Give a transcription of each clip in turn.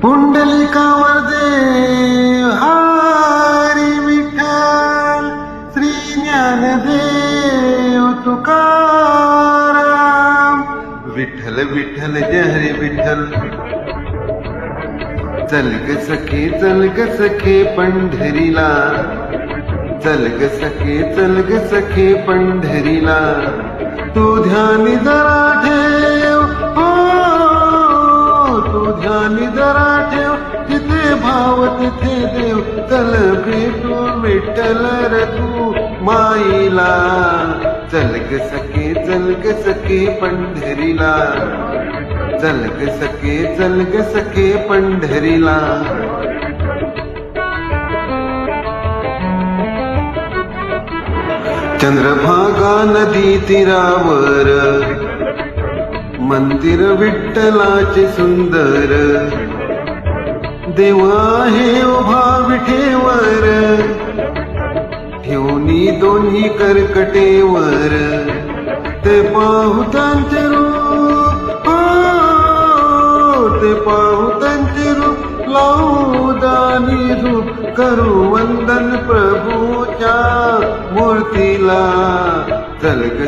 पुंडलिकावर देव हरी विठ्ठल, श्री ज्ञानदेव तुकाराम. विठ्ठल विठ्ठल जय हरी विठ्ठल. चल ग सखे पंढरीला, चल ग सखे पंढरीला. तू ध्यानी जरा ठेव, हो तू ध्यानी जरा ठेव, जिथे भाव तिथे देव. चल भेटू विठ्ठल रे तू माईला. चल ग सखे पंढरीला, चल ग सखे पंढरीला. चंद्रभागा नदी तीरावर, मंदिर विठ्ठलाचे सुंदर. देव आहे उभा विठेवर, ठेवणी दोन्ही कर्कटेवर. ते पाहू त्यांचे रूप, ते पाहू त्यांचे रूप. लावू दानी धूप, करू वंदन प्रभूच्या मूर्तीला. चल ग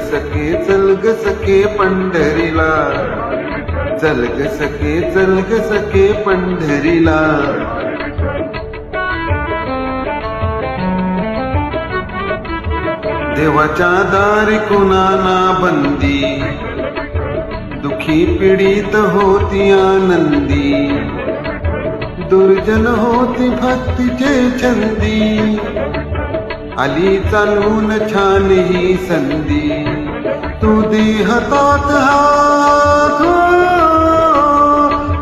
सखे पंढरीला, चल ग सखे पंढरीला. देवाच्या दारी कुणाला बंदी, दुखी पीडित होती आनंदी. दुर्जन होती भक्तीचे छंदी, आली चालून छान ही संधी. तू दे हातात हात,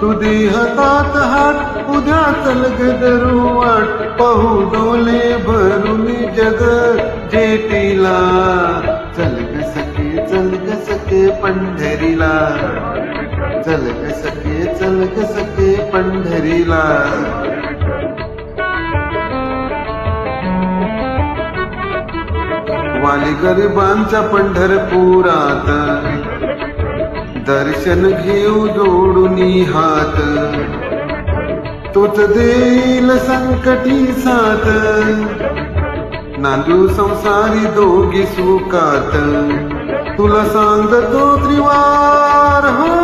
तू दे हातात हात. उद्या चल ग दरुवाट, पाहू डोले भरून जग जेटीला. चल ग सखे पंढरीला, चल ग सखे पंढरीला. वाली गरिबांच्या पंढरपुरात, दर्शन घेऊ जोडून हात. तोच देईल संकटी साथ, नांदू संसारी दोघी सुखात. तुला सांगतो त्रिवार, हो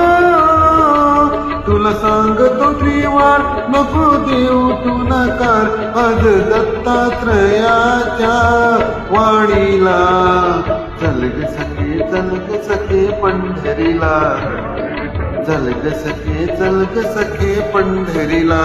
तुला सांगतो त्रिवार. नको देऊ तू नकार, आज दत्तात्रयाच्या वाणीला. चल ग सखे पंढरीला, चल ग सखे पंढरीला.